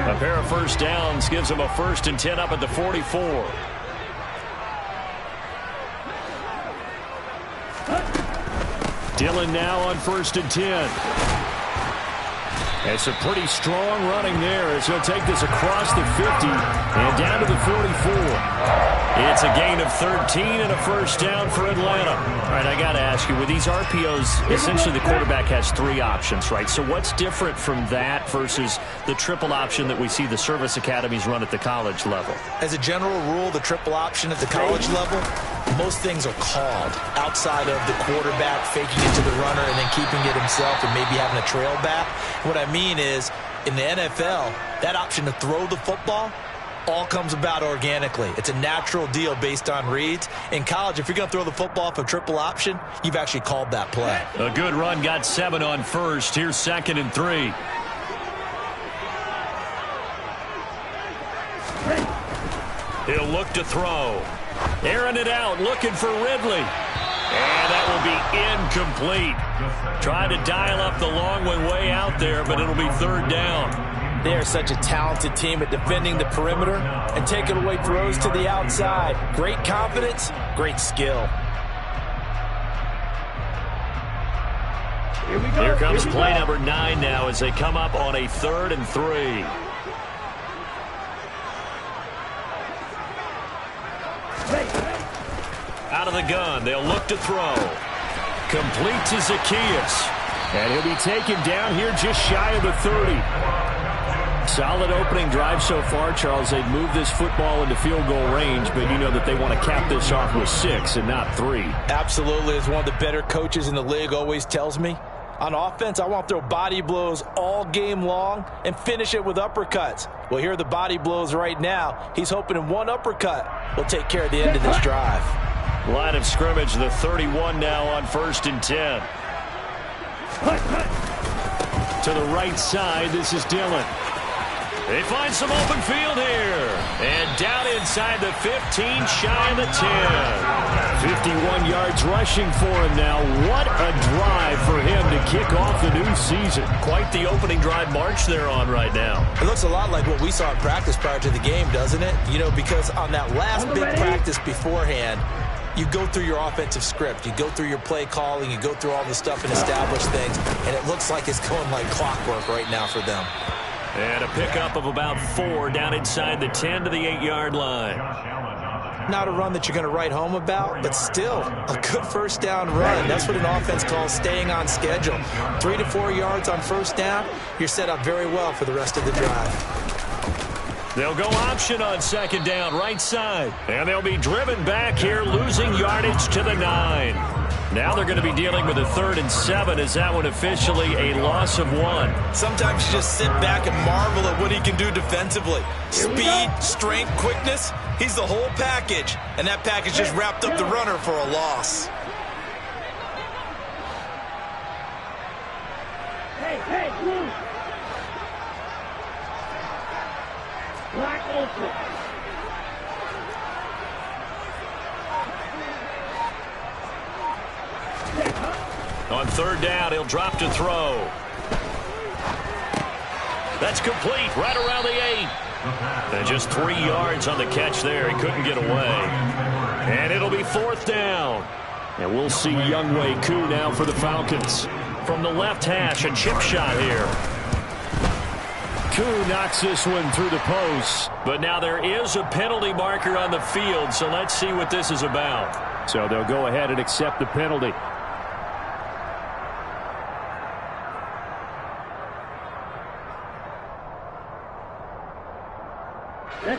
A pair of first downs gives them a 1st and 10 up at the 44. Dillon now on 1st and 10. It's a pretty strong running there as he'll take this across the 50 and down to the 44. It's a gain of 13 and a 1st down for Atlanta. All right, I got to ask you, with these RPOs, essentially the quarterback has 3 options, right? So what's different from that versus the triple option that we see the service academies run at the college level? As a general rule, the triple option at the college level, most things are called outside of the quarterback faking it to the runner and then keeping it himself and maybe having a trail back. What I mean is, in the NFL, that option to throw the football all comes about organically. It's a natural deal based on reads. In college, if you're going to throw the football off a triple option, you've actually called that play. A good run, got 7 on 1st. Here's 2nd and 3. He'll look to throw. Airing it out, looking for Ridley. And that will be incomplete. Tried to dial up the long one way out there, but it'll be 3rd down. They are such a talented team at defending the perimeter and taking away throws to the outside. Great confidence, great skill. Here comes play number 9 now as they come up on a 3rd and 3. Out of the gun, they'll look to throw. Complete to Zacchaeus. And he'll be taken down here just shy of the 30. Solid opening drive so far, Charles. They've moved this football into field goal range, but you know that they want to cap this off with 6 and not 3. Absolutely. As one of the better coaches in the league always tells me, on offense, I want to throw body blows all game long and finish it with uppercuts. Well, here are the body blows right now. He's hoping in one uppercut will take care of the end of this drive. Line of scrimmage, the 31 now on 1st and 10. To the right side, this is Dillon. They find some open field here. And down inside the 15, shy of the 10. 51 yards rushing for him now. What a drive for him to kick off the new season. Quite the opening drive march they're on right now. It looks a lot like what we saw in practice prior to the game, doesn't it? You know, because on that last big practice beforehand, you go through your offensive script. You go through your play calling. You go through all the stuff and establish things. And it looks like it's going like clockwork right now for them. And a pickup of about 4 down inside the 10 to the 8-yard line. Not a run that you're going to write home about, but still a good 1st down run. That's what an offense calls staying on schedule. 3 to 4 yards on 1st down, you're set up very well for the rest of the drive. They'll go option on 2nd down, right side. And they'll be driven back here, losing yardage to the 9. Now they're going to be dealing with a 3rd and 7. Is that one officially a loss of 1? Sometimes you just sit back and marvel at what he can do defensively. Speed, strength, quickness. He's the whole package. And that package just wrapped up the runner for a loss. Hey, blue. Black ultra. On 3rd down, he'll drop to throw. That's complete, right around the 8. And just 3 yards on the catch there. He couldn't get away. And it'll be 4th down. And we'll see Younghoe Koo now for the Falcons. From the left hash, a chip shot here. Koo knocks this one through the post. But now there is a penalty marker on the field, so let's see what this is about. So they'll go ahead and accept the penalty.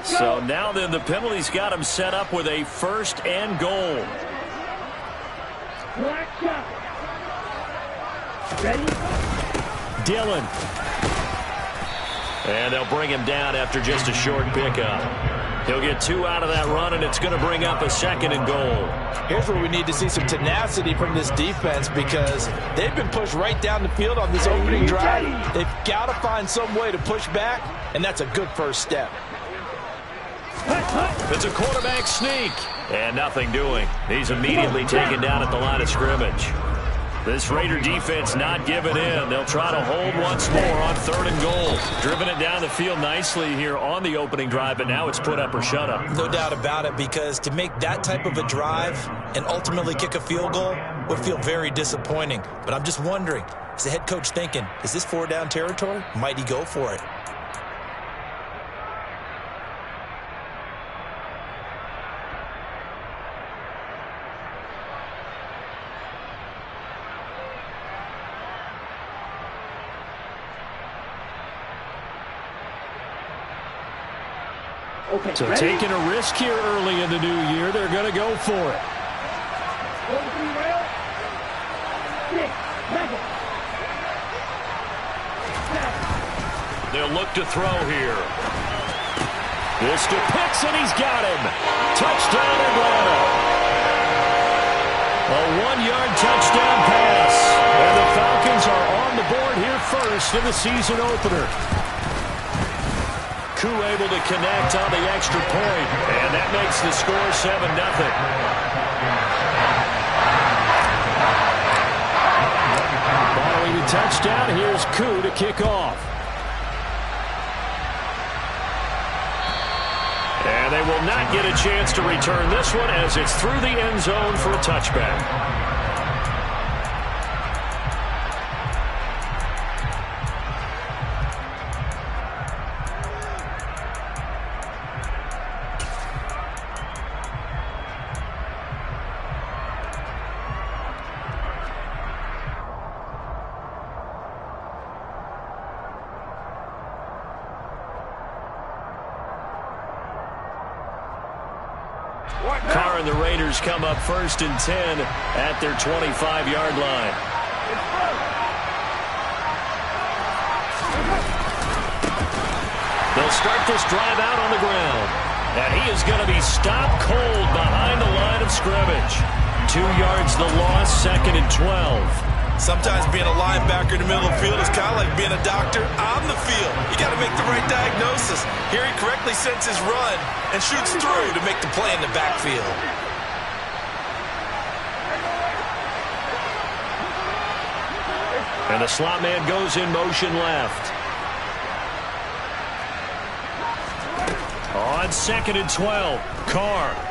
So now then the penalty's got him set up with a 1st and goal. Ready? Dillon. And they'll bring him down after just a short pickup. He'll get 2 out of that run, and it's going to bring up a 2nd and goal. Here's where we need to see some tenacity from this defense because they've been pushed right down the field on this opening drive. They've got to find some way to push back, and that's a good 1st step. It's a quarterback sneak. And nothing doing. He's immediately taken down at the line of scrimmage. This Raider defense not giving in. They'll try to hold once more on 3rd and goal. Driven it down the field nicely here on the opening drive, but now it's put up or shut up. No doubt about it, because to make that type of a drive and ultimately kick a field goal would feel very disappointing. But I'm just wondering, is the head coach thinking, is this 4-down territory? Might he go for it? Okay, So ready? taking a risk here early in the new year, they're going to go for it. Over the rail. 6, 7. They'll look to throw here. This to Pitts, and he's got him. Touchdown, Atlanta. A 1-yard touchdown pass. And the Falcons are on the board here first in the season opener. Koo able to connect on the extra point, and that makes the score 7-0. Following the touchdown, here's Koo to kick off. And they will not get a chance to return this one as it's through the end zone for a touchback. Carr and the Raiders come up 1st and 10 at their 25-yard line. They'll start this drive out on the ground. And he is going to be stopped cold behind the line of scrimmage. 2 yards the loss, 2nd and 12. Sometimes being a linebacker in the middle of the field is kind of like being a doctor on the field. You got to make the right diagnosis. Here he correctly sends his run and shoots through to make the play in the backfield. And the slot man goes in motion left. On 2nd and 12, Carr.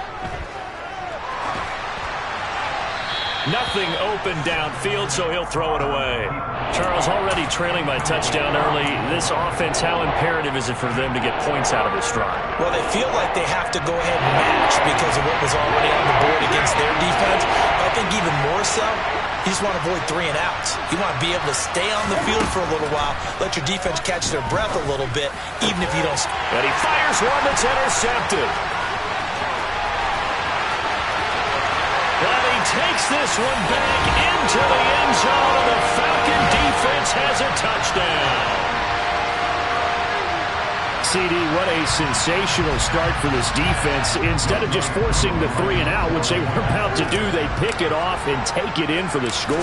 Nothing open downfield, so he'll throw it away. Charles, already trailing by touchdown early. This offense, how imperative is it for them to get points out of this drive? Well, they feel like they have to go ahead and match because of what was already on the board against their defense. But I think even more so, you just want to avoid 3 and outs. You want to be able to stay on the field for a little while, let your defense catch their breath a little bit, even if you don't. And he fires one that's intercepted. Takes this one back into the end zone, and the Falcon defense has a touchdown. CD, what a sensational start for this defense. Instead of just forcing the 3 and out, which they were about to do, they pick it off and take it in for the score.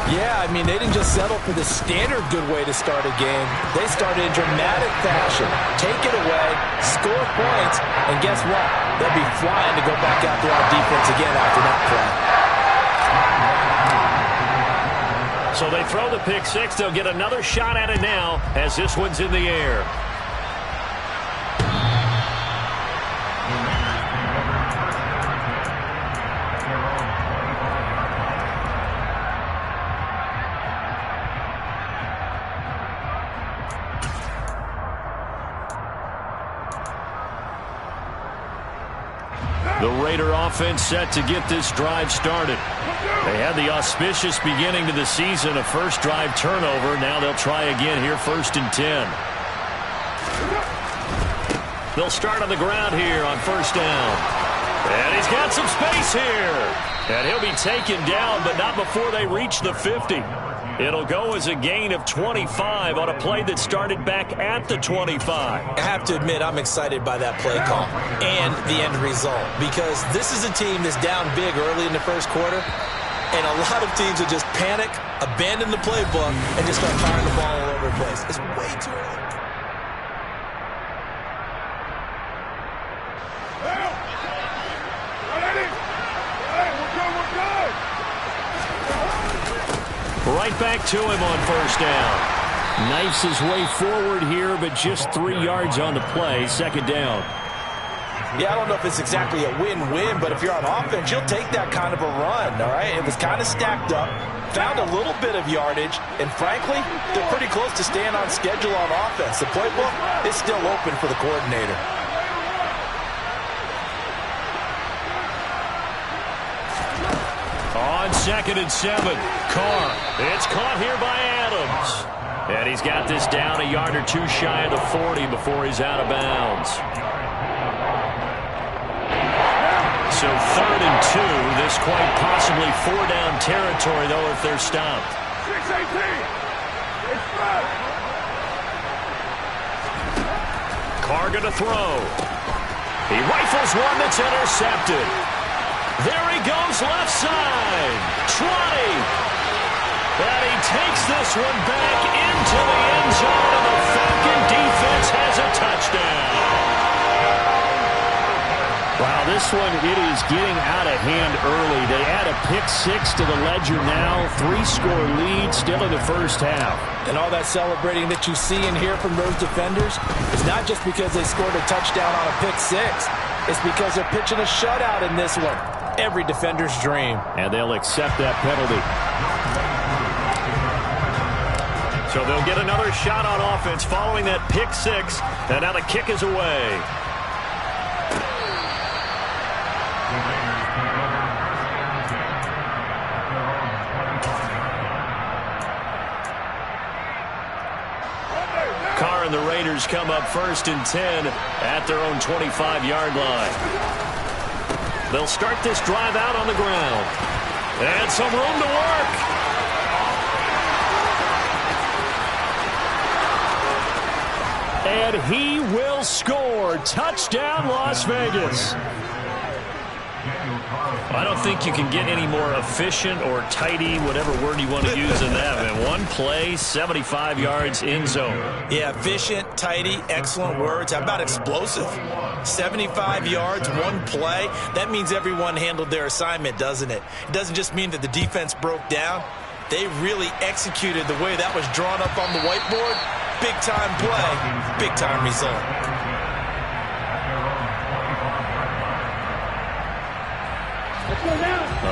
Yeah, I mean, they didn't just settle for the standard good way to start a game. They started in dramatic fashion. Take it away, score points, and guess what? They'll be flying to go back out there on defense again after that play. So they throw the pick six. They'll get another shot at it now as this one's in the air. The Raider offense set to get this drive started. They had the auspicious beginning to the season, a first drive turnover. Now they'll try again here, 1st and 10. They'll start on the ground here on 1st down. And he's got some space here. And he'll be taken down, but not before they reach the 50. It'll go as a gain of 25 on a play that started back at the 25. I have to admit, I'm excited by that play call and the end result, because this is a team that's down big early in the first quarter, and a lot of teams will just panic, abandon the playbook, and just start firing the ball all over the place. It's way too early. back to him on first down. Knifes his way forward here, but just 3 yards on the play. Second down. Yeah, I don't know if it's exactly a win-win, but if you're on offense, you'll take that kind of a run, all right? It was kind of stacked up, found a little bit of yardage, and frankly, they're pretty close to staying on schedule on offense. The playbook is still open for the coordinator. On 2nd and 7, Carr. It's caught here by Adams. And he's got this down a yard or two shy of the 40 before he's out of bounds. So 3rd and 2, this quite possibly 4-down territory, though, if they're stopped. 6-18. It's back. Carr going to throw. He rifles one that's intercepted. There he goes left side. Trotty. And he takes this one back into the end zone, and the Falcon defense has a touchdown. Wow, this one, it is getting out of hand early. They add a pick 6 to the ledger now. 3-score lead still in the first half. And all that celebrating that you see and hear from those defenders is not just because they scored a touchdown on a pick 6. It's because they're pitching a shutout in this one. Every defender's dream. And they'll accept that penalty. So they'll get another shot on offense following that pick 6. And now the kick is away. Carr and the Raiders come up 1st and 10 at their own 25-yard line. They'll start this drive out on the ground. And some room to work. And he will score. Touchdown, Las Vegas. I don't think you can get any more efficient or tidy, whatever word you want to use in that. Man, one play, 75 yards in zone. Yeah, efficient, tidy, excellent words. How about explosive? 75 yards, one play. That means everyone handled their assignment, doesn't it? It doesn't just mean that the defense broke down. They really executed the way that was drawn up on the whiteboard. Big-time play, big-time result.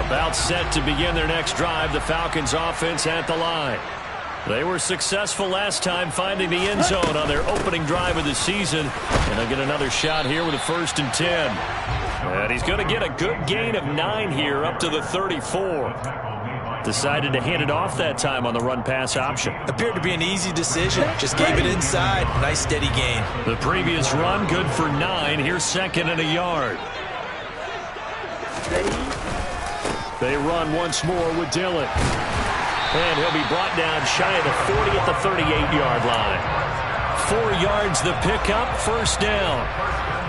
About set to begin their next drive, the Falcons offense at the line. They were successful last time finding the end zone on their opening drive of the season. And they'll get another shot here with a 1st and 10. And he's going to get a good gain of 9 here up to the 34. Decided to hand it off that time on the run-pass option. Appeared to be an easy decision. Just gave it inside. Nice steady gain. The previous run good for 9. Here's 2nd and a yard. They run once more with Dillon. And he'll be brought down shy of the 40 at the 38-yard line. 4 yards the pickup, 1st down.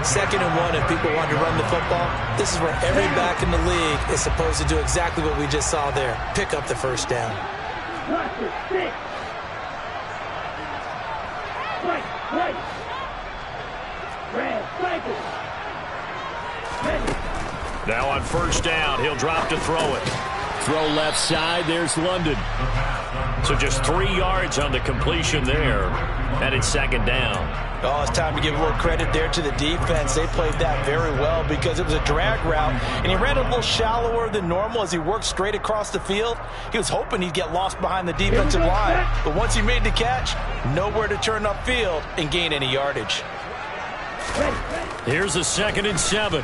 2nd and 1 if people want to run the football. This is where every back in the league is supposed to do exactly what we just saw there. Pick up the 1st down. Now on 1st down, he'll drop to throw it. Throw left side, there's London. So just 3 yards on the completion there. And it's 2nd down. Oh, it's time to give more credit there to the defense. They played that very well because it was a drag route, and he ran a little shallower than normal as he worked straight across the field. He was hoping he'd get lost behind the defensive line, but once he made the catch, nowhere to turn upfield and gain any yardage. Here's a 2nd and 7.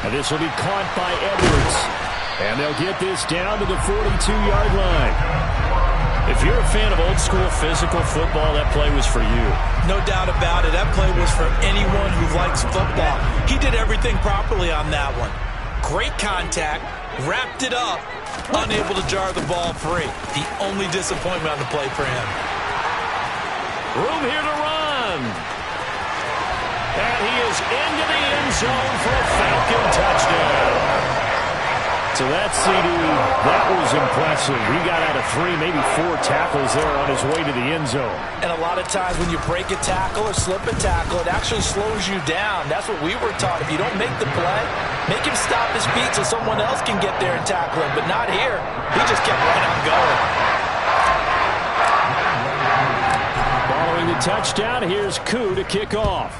And this will be caught by Edwards. And they'll get this down to the 42-yard line. If you're a fan of old-school physical football, that play was for you. No doubt about it. That play was for anyone who likes football. He did everything properly on that one. Great contact, wrapped it up, unable to jar the ball free. The only disappointment on the play for him. Room here to run. And he is into the end zone for a Falcon touchdown. So that CD, that was impressive. He got out of 3, maybe 4 tackles there on his way to the end zone. And a lot of times when you break a tackle or slip a tackle, it actually slows you down. That's what we were taught. If you don't make the play, make him stop his feet so someone else can get there and tackle him. But not here. He just kept right on going. Following the touchdown, here's Koo to kick off.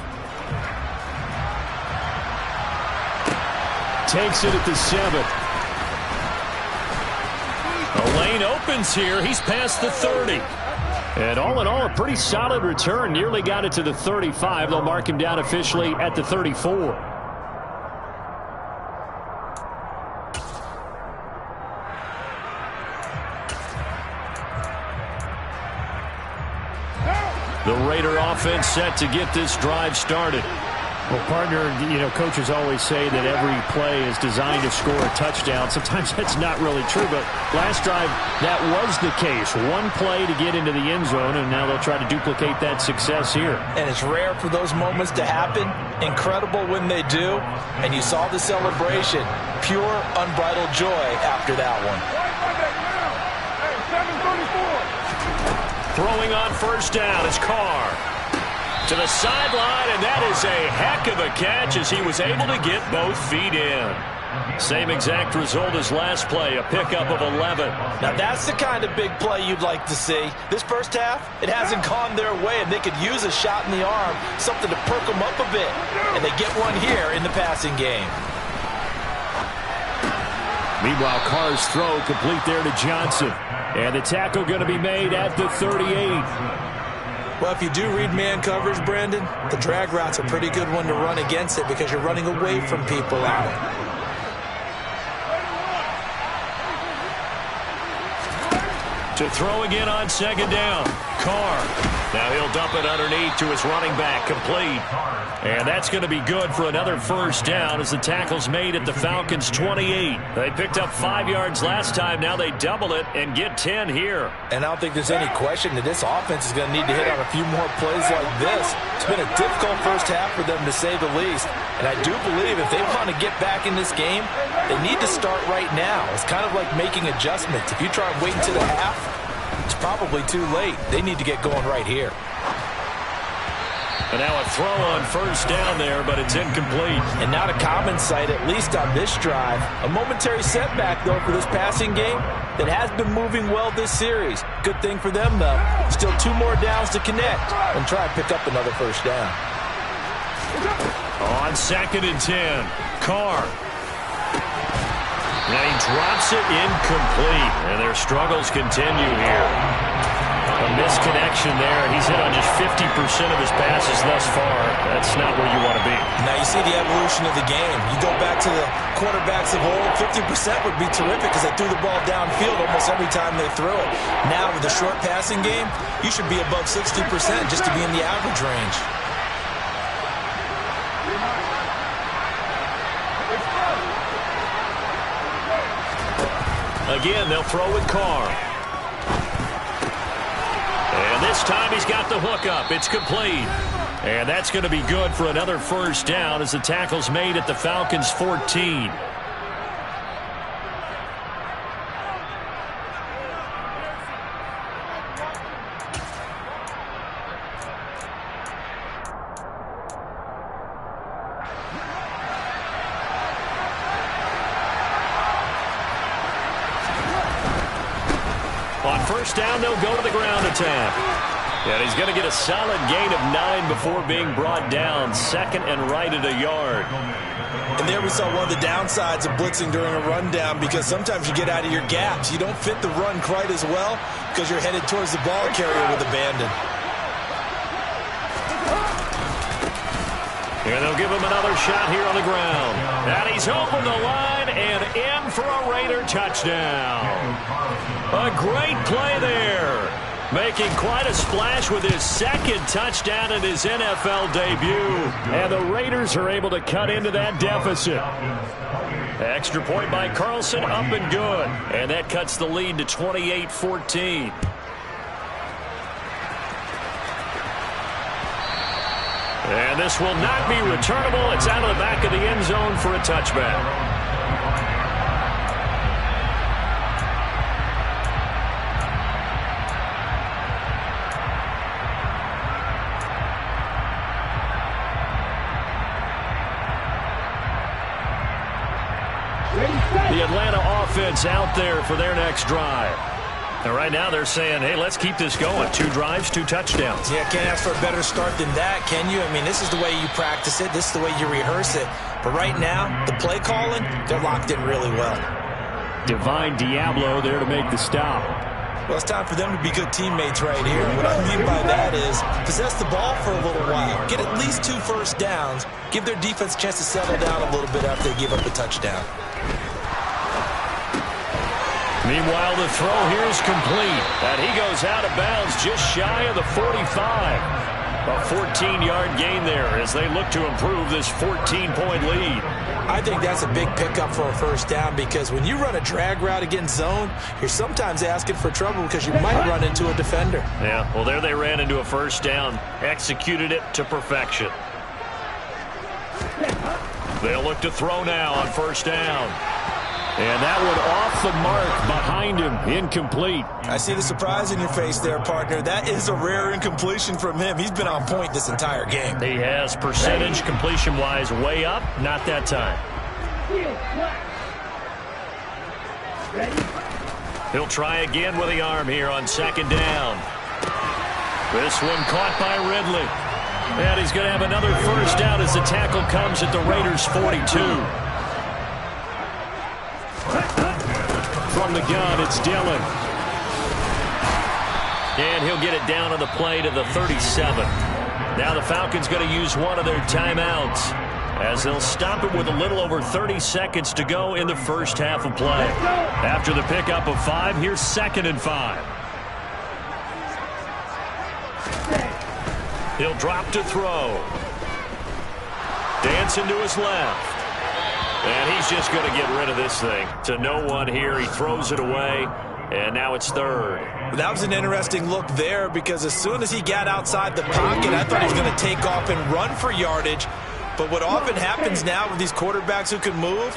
Takes it at the 7. The lane opens here. He's past the 30. And all in all, a pretty solid return. Nearly got it to the 35. They'll mark him down officially at the 34. The Raider offense set to get this drive started. Well, partner, coaches always say that every play is designed to score a touchdown. Sometimes that's not really true, but last drive, that was the case. One play to get into the end zone, and now they'll try to duplicate that success here. And it's rare for those moments to happen. Incredible when they do. And you saw the celebration. Pure, unbridled joy after that one. Throwing on first down is Carr. To the sideline, and that is a heck of a catch as he was able to get both feet in. Same exact result as last play, a pickup of 11. Now that's the kind of big play you'd like to see. This first half, it hasn't gone their way, and they could use a shot in the arm, something to perk them up a bit. And they get one here in the passing game. Meanwhile, Carr's throw complete there to Johnson. And the tackle going to be made at the 38. Well, if you do read man coverage, Brandon, the drag route's a pretty good one to run against it because you're running away from people on it. To throw again on second down. Carr. Now he'll dump it underneath to his running back, complete. And that's going to be good for another first down as the tackle's made at the Falcons' 28. They picked up 5 yards last time. Now they double it and get 10 here. And I don't think there's any question that this offense is going to need to hit on a few more plays like this. It's been a difficult first half for them, to say the least. And I do believe if they want to get back in this game, they need to start right now. It's kind of like making adjustments. If you try and wait until the half, it's probably too late. They need to get going right here. And now a throw on first down there, but it's incomplete. And not a common sight, at least on this drive. A momentary setback, though, for this passing game that has been moving well this series. Good thing for them, though. Still 2 more downs to connect and try and pick up another first down. On 2nd and 10, Carr. And he drops it incomplete, and their struggles continue here. A misconnection there, and he's hit on just 50% of his passes thus far. That's not where you want to be. Now you see the evolution of the game. You go back to the quarterbacks of old, 50% would be terrific because they threw the ball downfield almost every time they threw it. Now with the short passing game, you should be above 60% just to be in the average range. Again, they'll throw with Carr. And this time he's got the hook up. It's complete. And that's going to be good for another first down as the tackle's made at the Falcons' 14. On first down, they'll go to the ground attack. And he's going to get a solid gain of 9 before being brought down. 2nd and right at a yard. And there we saw one of the downsides of blitzing during a rundown because sometimes you get out of your gaps. You don't fit the run quite as well because you're headed towards the ball carrier with abandon. And they'll give him another shot here on the ground. And he's over the line and in for a Raider touchdown. A great play there. Making quite a splash with his 2nd touchdown in his NFL debut. And the Raiders are able to cut into that deficit. Extra point by Carlson, up and good. And that cuts the lead to 28-14. And this will not be returnable. It's out of the back of the end zone for a touchback. offense out there for their next drive. And right now they're saying, hey, let's keep this going. 2 drives, 2 touchdowns. Yeah, can't ask for a better start than that, can you? I mean, this is the way you practice it. This is the way you rehearse it. But right now, the play calling, they're locked in really well. Divine Diablo there to make the stop. Well, it's time for them to be good teammates right here. What I mean by that is possess the ball for a little while. Get at least 2 first downs. Give their defense a chance to settle down a little bit after they give up a touchdown. Meanwhile, the throw here is complete. And he goes out of bounds just shy of the 45. A 14-yard gain there as they look to improve this 14-point lead. I think that's a big pickup for a first down because when you run a drag route against zone, you're sometimes asking for trouble because you might run into a defender. Yeah, well, there they ran into a first down. Executed it to perfection. They'll look to throw now on first down. And that one off the mark behind him. Incomplete. I see the surprise in your face there, partner. That is a rare incompletion from him. He's been on point this entire game. He has percentage completion-wise way up. Not that time. He'll try again with the arm here on second down. This one caught by Ridley. And he's going to have another first down as the tackle comes at the Raiders' 42. From the gun, it's Dillon. And he'll get it down on the play to the 37. Now the Falcons going to use one of their timeouts as they'll stop it with a little over 30 seconds to go in the first half of play. After the pickup of 5, here's 2nd and 5. He'll drop to throw. Dancing to his left. And he's just going to get rid of this thing. To no one here. He throws it away. And now it's 3rd. That was an interesting look there because as soon as he got outside the pocket, I thought he was going to take off and run for yardage. But what often happens now with these quarterbacks who can move,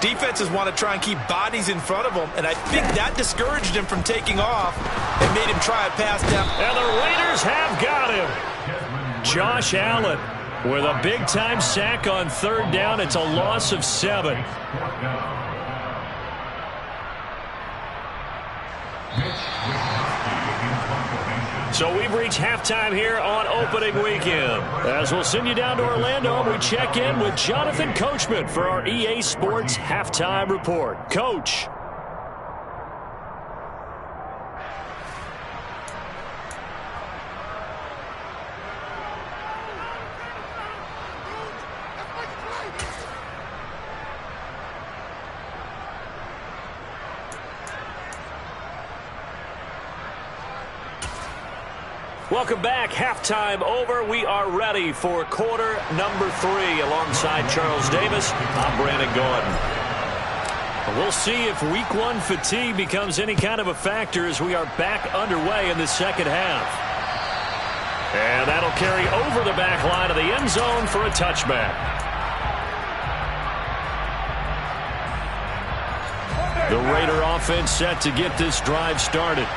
defenses want to try and keep bodies in front of them. And I think that discouraged him from taking off and made him try a pass down. And the Raiders have got him. Josh Allen with a big-time sack on 3rd down. It's a loss of 7. So we've reached halftime here on opening weekend. As we'll send you down to Orlando, we check in with Jonathan Coachman for our EA Sports Halftime Report. Coach. Welcome back. Halftime over. We are ready for quarter number 3 alongside Charles Davis. I'm Brandon Gordon. We'll see if week 1 fatigue becomes any kind of a factor as we are back underway in the second half. And that'll carry over the back line of the end zone for a touchback. The Raider offense set to get this drive started.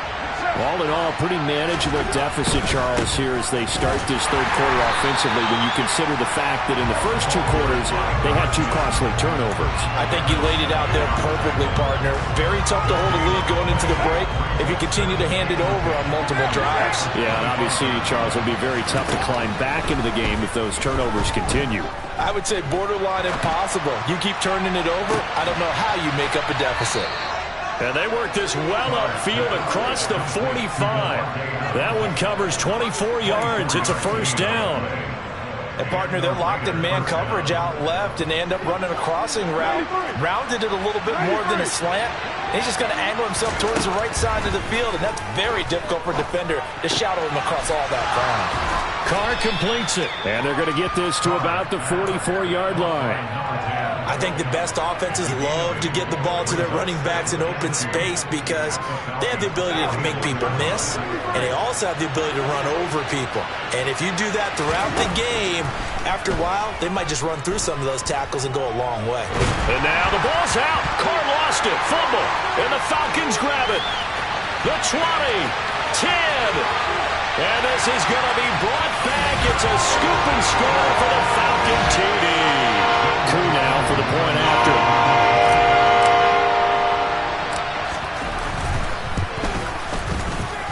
All in all, pretty manageable deficit, Charles, here as they start this 3rd quarter offensively when you consider the fact that in the first 2 quarters, they had 2 costly turnovers. I think you laid it out there perfectly, partner. Very tough to hold a lead going into the break if you continue to hand it over on multiple drives. Yeah, and obviously, Charles, it'll be very tough to climb back into the game if those turnovers continue. I would say borderline impossible. You keep turning it over, I don't know how you make up a deficit. And they work this well upfield across the 45. That one covers 24 yards. It's a first down. And, partner, they're locked in man coverage out left, and they end up running a crossing route. Rounded it a little bit more than a slant. He's just going to angle himself towards the right side of the field, and that's very difficult for a defender to shadow him across all that ground. Carr completes it, and they're going to get this to about the 44-yard line. I think the best offenses love to get the ball to their running backs in open space because they have the ability to make people miss, and they also have the ability to run over people. And if you do that throughout the game, after a while, they might just run through some of those tackles and go a long way. And now the ball's out. Carr lost it. Fumble. And the Falcons grab it. The 20, 10. And this is going to be brought back. It's a scoop and score for the Falcon TD. Coup now for the point after.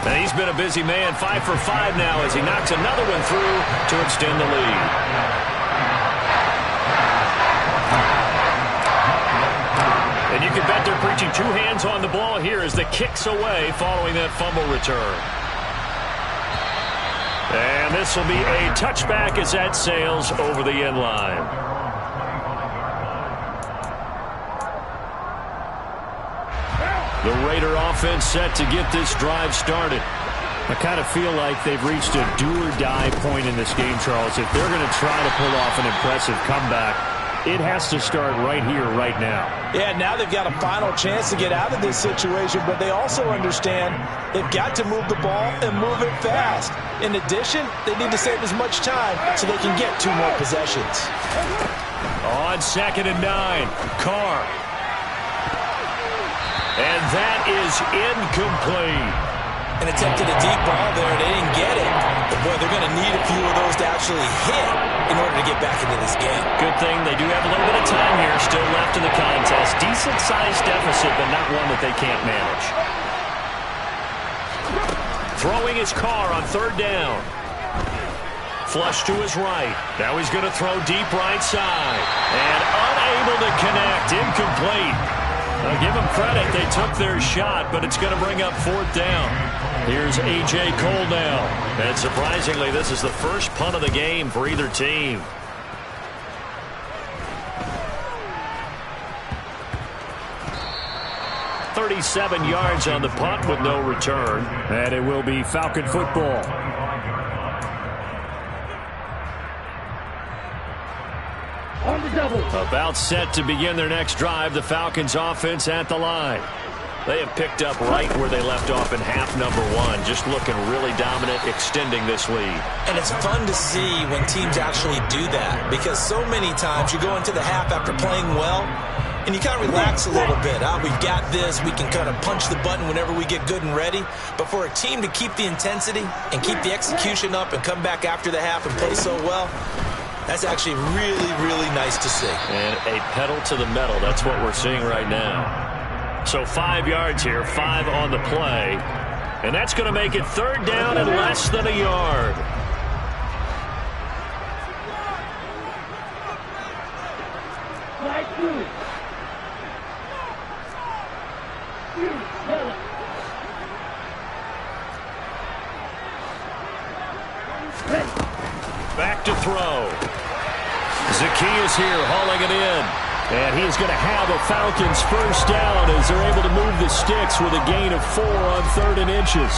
And he's been a busy man, 5 for 5 now as he knocks another one through to extend the lead. And you can bet they're preaching two hands on the ball here as the kick's away following that fumble return. And this will be a touchback as that sails over the end line. The Raider offense set to get this drive started. I kind of feel like they've reached a do-or-die point in this game, Charles. If they're going to try to pull off an impressive comeback, it has to start right here, right now. Yeah, now they've got a final chance to get out of this situation, but they also understand they've got to move the ball and move it fast. In addition, they need to save as much time so they can get 2 more possessions. On 2nd and 9, Carr. And that is incomplete. And attempted a deep ball there. They didn't get it. But, boy, they're going to need a few of those to actually hit in order to get back into this game. Good thing they do have a little bit of time here still left in the contest. Decent-sized deficit, but not one that they can't manage. Throwing his Carr on 3rd down. Flush to his right. Now he's going to throw deep right side. And unable to connect. Incomplete. I'll give them credit. They took their shot, but it's going to bring up 4th down. Here's A.J. Cole now. And surprisingly, this is the first punt of the game for either team. "37 yards on the punt with no return. And it will be Falcon football. On the double. About set to begin their next drive, the Falcons offense at the line. They have picked up right where they left off in half number 1, just looking really dominant, extending this lead. And it's fun to see when teams actually do that, because so many times you go into the half after playing well, and you kind of relax a little bit. We've got this. We can kind of punch the button whenever we get good and ready. But for a team to keep the intensity and keep the execution up and come back after the half and play so well, that's actually really, really nice to see. And a pedal to the metal. That's what we're seeing right now. So 5 yards here, 5 on the play. And that's going to make it 3rd down and less than a yard. Back to throw. Zacchaeus here hauling it in. And he's going to have a Falcons first down as they're able to move the sticks with a gain of 4 on 3rd and inches.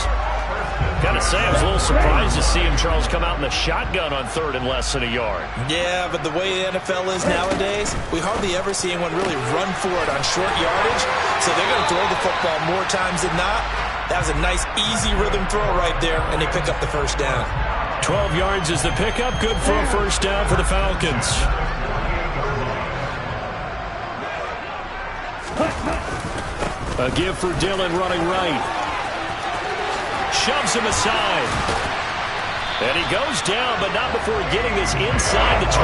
Got to say, I was a little surprised to see him, Charles, come out in the shotgun on 3rd and less than a yard. Yeah, but the way the NFL is nowadays, we hardly ever see anyone really run for it on short yardage. So they're going to throw the football more times than not. That was a nice, easy rhythm throw right there, and they pick up the first down. 12 yards is the pickup. Good for a first down for the Falcons. A give for Dillon running right. Shoves him aside. And he goes down, but not before getting this inside the 25.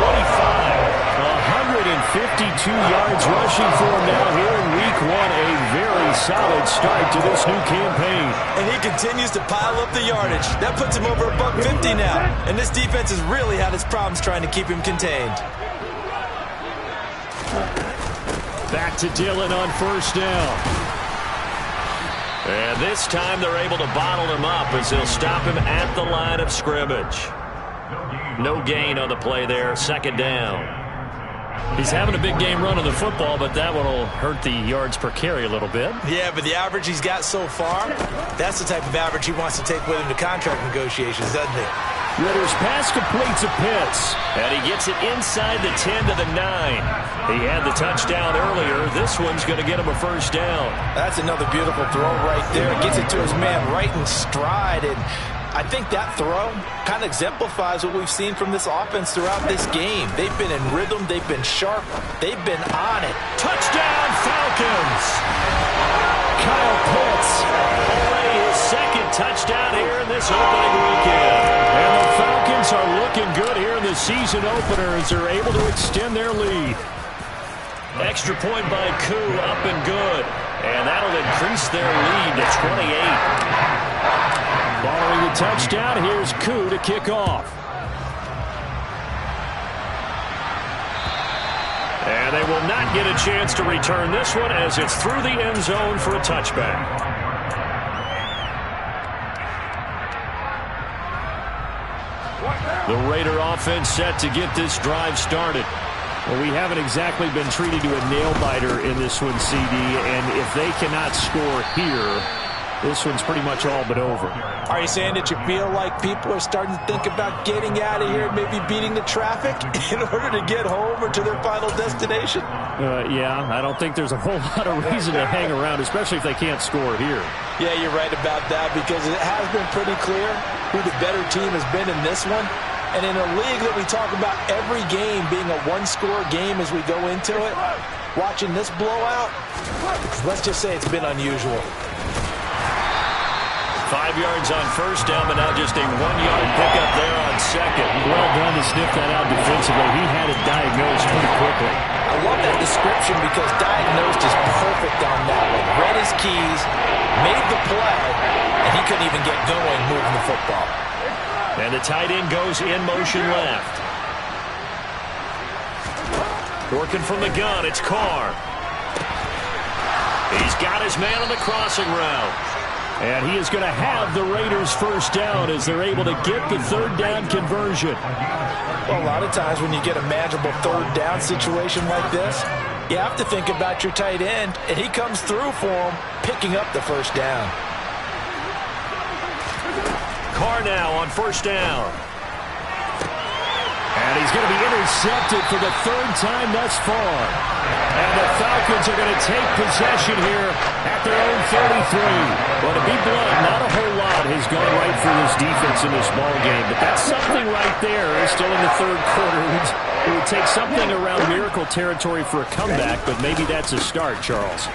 152 yards rushing for him now here in week 1. A very solid start to this new campaign. And he continues to pile up the yardage. That puts him over $150 now. And this defense has really had its problems trying to keep him contained. Back to Dillon on first down. And this time they're able to bottle him up as they'll stop him at the line of scrimmage. No gain on the play there, 2nd down. He's having a big game running the football, but that one will hurt the yards per carry a little bit. Yeah, but the average he's got so far, that's the type of average he wants to take with him to contract negotiations, doesn't he? Ritter's pass completes a Pitts, and he gets it inside the 10 to the 9. He had the touchdown earlier. This one's going to get him a first down. That's another beautiful throw right there. Gets it to his man right in stride, and I think that throw kind of exemplifies what we've seen from this offense throughout this game. They've been in rhythm. They've been sharp. They've been on it. Touchdown, Falcons! Kyle Pitts already his 2nd touchdown here in this opening weekend. And the Falcons are looking good here in the season opener as they're able to extend their lead. Extra point by Koo, up and good. And that'll increase their lead to 28. touchdown. Here's Koo to kick off. And they will not get a chance to return this one as it's through the end zone for a touchback. The Raider offense set to get this drive started. Well, we haven't exactly been treated to a nail-biter in this one, CD, and if they cannot score here, this one's pretty much all but over. Are you saying that you feel like people are starting to think about getting out of here, maybe beating the traffic in order to get home or to their final destination? Yeah, I don't think there's a whole lot of reason to hang around, especially if they can't score here. Yeah, you're right about that because it has been pretty clear who the better team has been in this one. And in a league that we talk about every game being a one-score game as we go into it, watching this blowout, let's just say it's been unusual. 5 yards on first down, but now just a 1-yard pickup there on second. Well done to sniff that out defensively. He had it diagnosed pretty quickly. I love that description because diagnosed is perfect on that one. Read his keys, made the play, and he couldn't even get going moving the football. And the tight end goes in motion left. Working from the gun, it's Carr. He's got his man on the crossing route. And he is going to have the Raiders first down as they're able to get the third down conversion. Well, a lot of times when you get a manageable third down situation like this, you have to think about your tight end, and he comes through for him, picking up the first down. Carr now on first down. And he's going to be intercepted for the third time thus far. And the Falcons are going to take possession here at their own 33. Well, to be blunt, not a whole lot has gone right for this defense in this ball game. But that's something right there. Still in the third quarter. It would take something around miracle territory for a comeback, but maybe that's a start, Charles.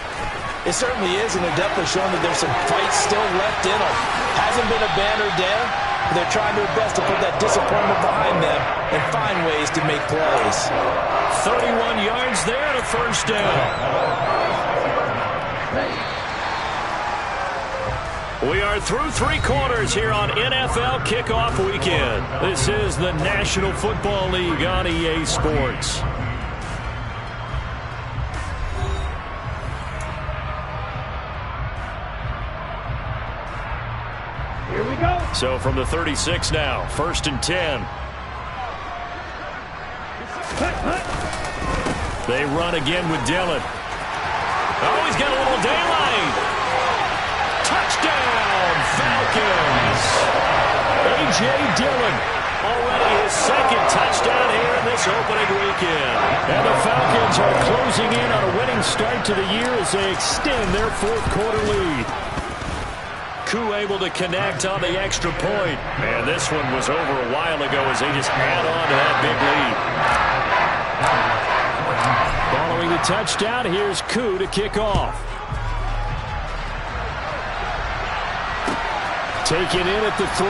It certainly is, and they're definitely showing that there's some fight still left in them. Hasn't been a banner day. They're trying their best to put that disappointment behind them and find ways to make plays. 31 yards there to first down. We are through three quarters here on NFL Kickoff Weekend. This is the National Football League on EA Sports. Here we go. So from the 36 now, 1st and 10. They run again with Dillon. Oh, he's got a little daylight. Touchdown, Falcons. A.J. Dillon, already his second touchdown here in this opening weekend. And the Falcons are closing in on a winning start to the year as they extend their fourth quarter lead. Koo able to connect on the extra point. And this one was over a while ago as they just add on to that big lead. Following the touchdown, here's Koo to kick off. Taken in at the 3.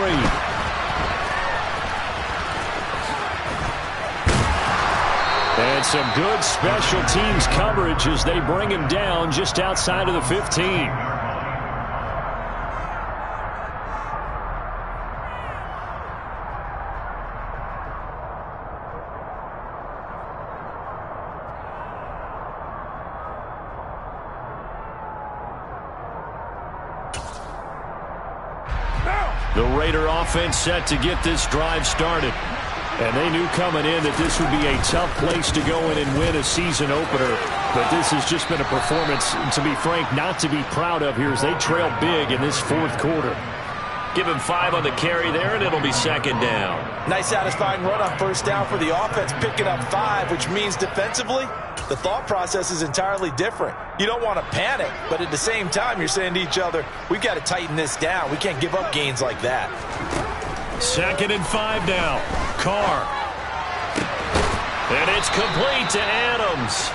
And some good special teams coverage as they bring him down just outside of the 15. The Raider offense set to get this drive started. And they knew coming in that this would be a tough place to go in and win a season opener. But this has just been a performance, to be frank, not to be proud of here as they trail big in this fourth quarter. Give him 5 on the carry there, and it'll be second down. Nice satisfying run on first down for the offense, picking up 5, which means defensively, the thought process is entirely different. You don't want to panic, but at the same time, you're saying to each other, we've got to tighten this down. We can't give up gains like that. 2nd and 5 now. Carr. And it's complete to Adams.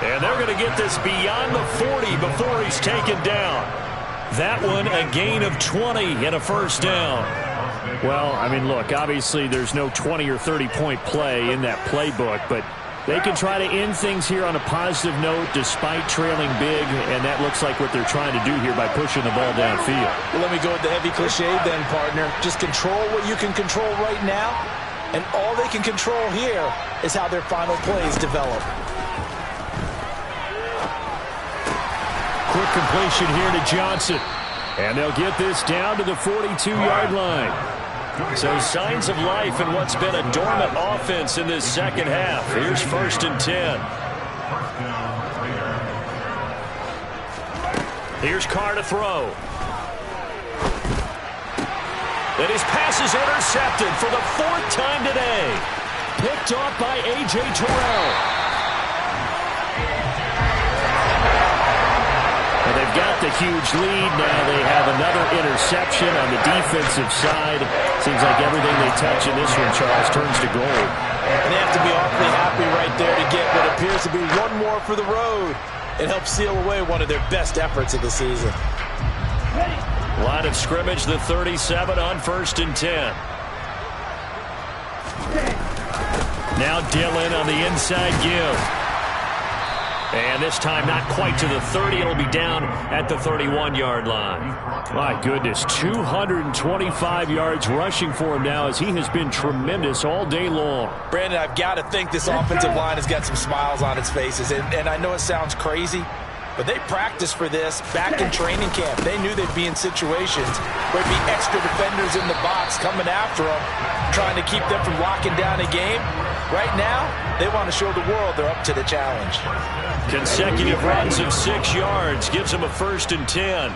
And they're going to get this beyond the 40 before he's taken down. That one a gain of 20 and a first down. Well, I mean, look, obviously there's no 20 or 30-point play in that playbook, but They can try to end things here on a positive note despite trailing big, and that looks like what they're trying to do here by pushing the ball downfield. Well, let me go with the heavy cliche then, partner. Just control what you can control right now, and all they can control here is how their final plays develop. Quick completion here to Johnson. And they'll get this down to the 42-yard line. So signs of life in what's been a dormant offense in this second half. Here's 1st and 10. Here's Carr to throw. And his pass is intercepted for the 4th time today. Picked off by A.J. Terrell. And they've got the huge lead. Now they have another interception on the defensive side. Seems like everything they touch in this one, Charles, turns to gold. And they have to be awfully happy right there to get what appears to be one more for the road. It helps seal away one of their best efforts of the season. Line of scrimmage, the 37 on 1st and 10. Now Dillon on the inside give. And this time not quite to the 30. It'll be down at the 31-yard line. My goodness, 225 yards rushing for him now as he has been tremendous all day long. Brandon, I've got to think this offensive line has got some smiles on its faces. And I know it sounds crazy, but they practiced for this back in training camp. They knew they'd be in situations where there'd be extra defenders in the box coming after them, trying to keep them from locking down a game. Right now, they want to show the world they're up to the challenge. Consecutive runs of 6 yards gives them a 1st and 10.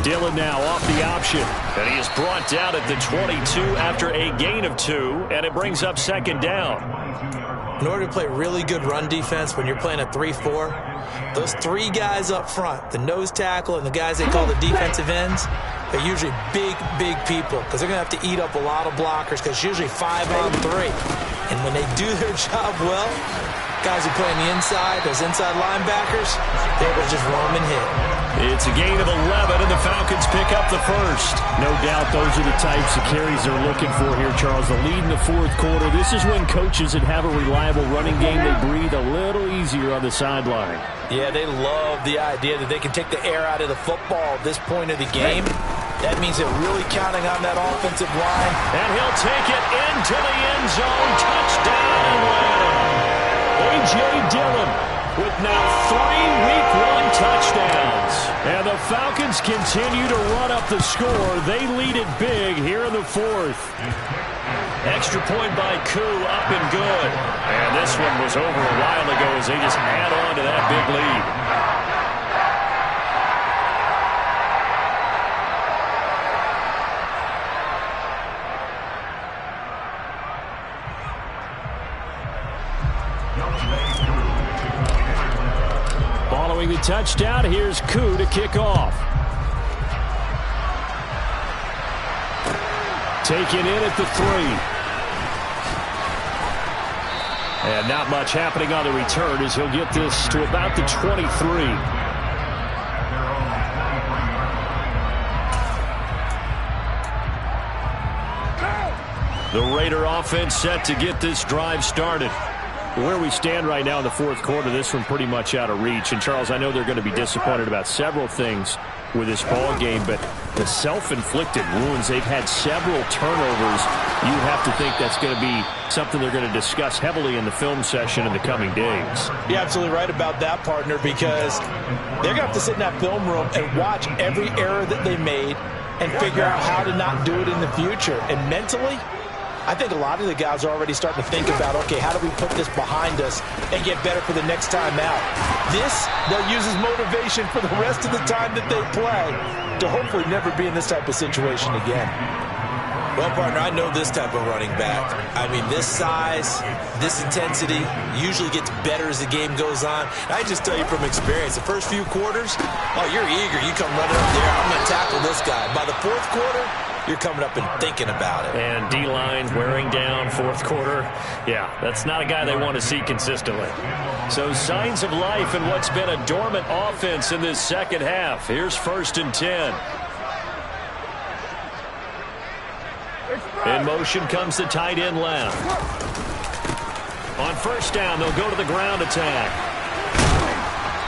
Dillon now off the option. And he is brought down at the 22 after a gain of 2, and it brings up 2nd down. In order to play really good run defense when you're playing a 3-4, those 3 guys up front, the nose tackle and the guys they call the defensive ends, they're usually big people because they're going to have to eat up a lot of blockers because it's usually 5 on 3. And when they do their job well, guys who play on the inside, those inside linebackers, they're able to just roam and hit. It's a gain of 11, and the Falcons pick up the 1st. No doubt those are the types of carries they're looking for here, Charles. The lead in the 4th quarter. This is when coaches that have a reliable running game, they breathe a little easier on the sideline. Yeah, they love the idea that they can take the air out of the football at this point of the game. That means they're really counting on that offensive line. And he'll take it into the end zone. Touchdown, Atlanta. A.J. Dillon with now 3 Week 1 touchdowns. And the Falcons continue to run up the score. They lead it big here in the 4th. Extra point by Koo, up and good. And this one was over a while ago as they just add on to that big lead. Following the touchdown, here's Koo to kick off. Taken in at the 3. And not much happening on the return as he'll get this to about the 23. The Raider offense set to get this drive started. Where we stand right now in the 4th quarter, this one pretty much out of reach. And, Charles, I know they're going to be disappointed about several things with this ball game, but the self-inflicted wounds, they've had several turnovers. You have to think that's going to be something they're going to discuss heavily in the film session in the coming days. You're absolutely right about that, partner, because they're going to have to sit in that film room and watch every error that they made and figure out how to not do it in the future. And mentally, I think a lot of the guys are already starting to think about, okay, how do we put this behind us and get better for the next time out? This, they'll use as motivation for the rest of the time that they play to hopefully never be in this type of situation again. Well, partner, I know this type of running back. I mean, this size, this intensity usually gets better as the game goes on. I just tell you from experience, the first few quarters, oh, you're eager. You come running up there, I'm going to tackle this guy. By the 4th quarter, you're coming up and thinking about it. And D-line wearing down 4th quarter. Yeah, that's not a guy they want to see consistently. So signs of life in what's been a dormant offense in this second half. Here's 1st and 10. In motion comes the tight end left. On first down, they'll go to the ground attack.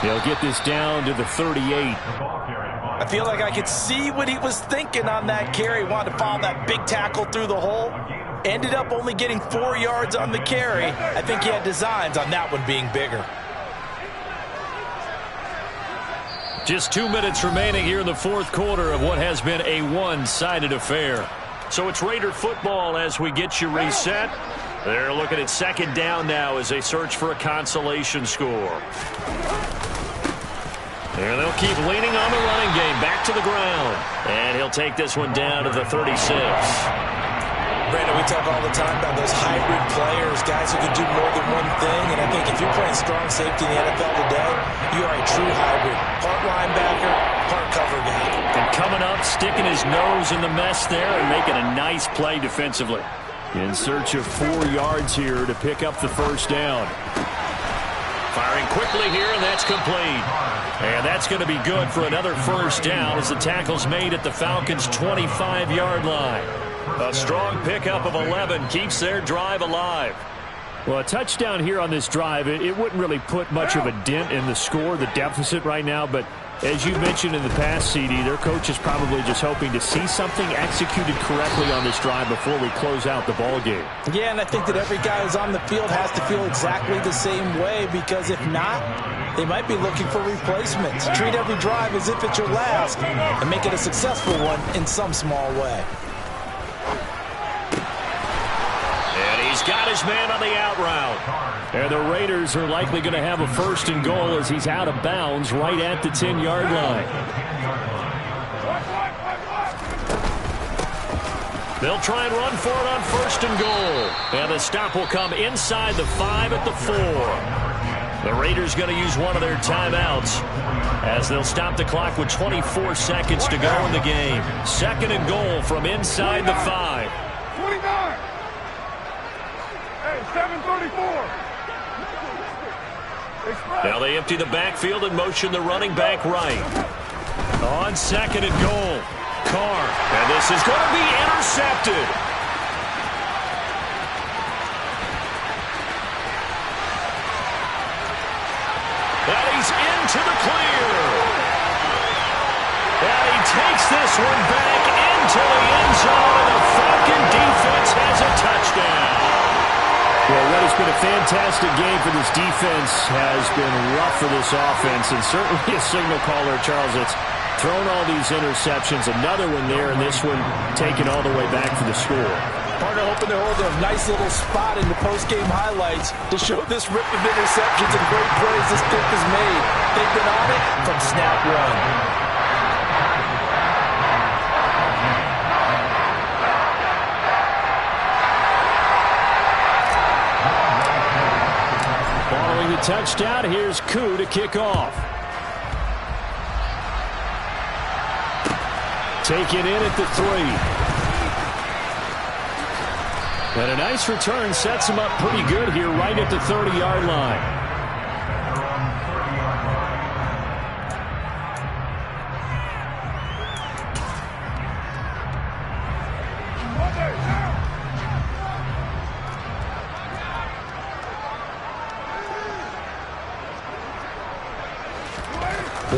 They'll get this down to the 38. I feel like I could see what he was thinking on that carry. Wanted to follow that big tackle through the hole. Ended up only getting 4 yards on the carry. I think he had designs on that one being bigger. Just 2 minutes remaining here in the fourth quarter of what has been a one-sided affair. So it's Raider football as we get you reset. They're looking at second down now as they search for a consolation score. And they'll keep leaning on the running game. Back to the ground. And he'll take this one down to the 36. Brandon, we talk all the time about those hybrid players, guys who can do more than one thing. And I think if you're playing strong safety in the NFL today, you are a true hybrid. Part linebacker, part cover guy. And coming up, sticking his nose in the mess there and making a nice play defensively. In search of 4 yards here to pick up the first down. Firing quickly here, and that's complete. And that's going to be good for another first down as the tackle's made at the Falcons' 25-yard line. A strong pickup of 11 keeps their drive alive. Well, a touchdown here on this drive, it wouldn't really put much of a dent in the score, the deficit right now, but as you mentioned in the past, CD, their coach is probably just hoping to see something executed correctly on this drive before we close out the ball game. Yeah, and I think that every guy who's on the field has to feel exactly the same way, because if not, they might be looking for replacements. Treat every drive as if it's your last and make it a successful one in some small way. And he's got his man on the out route. And the Raiders are likely going to have a first and goal as he's out of bounds right at the 10-yard line. They'll try and run for it on first and goal. And the stop will come inside the 5 at the 4. The Raiders going to use one of their timeouts as they'll stop the clock with 24 seconds to go in the game. Second and goal from inside the 5. 29. Hey, 734. Now they empty the backfield and motion the running back right. On second and goal, Carr. And this is going to be intercepted. And he's into the clear. And he takes this one back into the end zone, and the Falcon defense has a touchdown. Well, what has been a fantastic game for this defense has been rough for this offense, and certainly a signal caller, Charles, that's thrown all these interceptions. Another one there, and this one taken all the way back for the score. Partner hoping to hold a nice little spot in the post-game highlights to show this rip of interceptions and great plays this group has made. They've been on it from snap one. Following the touchdown, here's Koo to kick off. Taken in at the 3. And a nice return sets him up pretty good here right at the 30-yard line.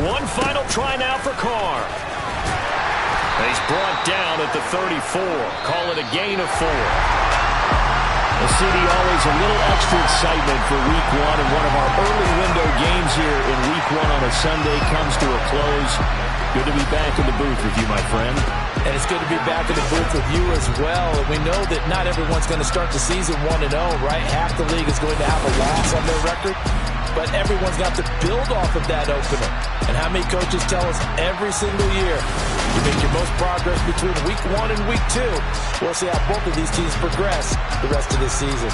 One final try now for Carr. He's brought down at the 34. Call it a gain of 4. The CD always a little extra excitement for week one, and one of our early window games here in week one on a Sunday comes to a close. Good to be back in the booth with you, my friend. And it's good to be back in the booth with you as well. And we know that not everyone's going to start the season 1-0, right? Half the league is going to have a loss on their record. But everyone's got to build off of that opener. And how many coaches tell us every single year, you make your most progress between week 1 and week 2. We'll see how both of these teams progress the rest of this season.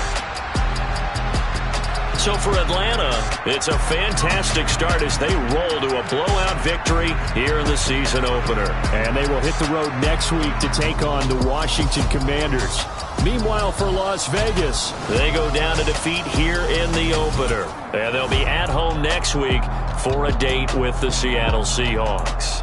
So for Atlanta, it's a fantastic start as they roll to a blowout victory here in the season opener. And they will hit the road next week to take on the Washington Commanders. Meanwhile, for Las Vegas, they go down to defeat here in the opener. And they'll be at home next week for a date with the Seattle Seahawks.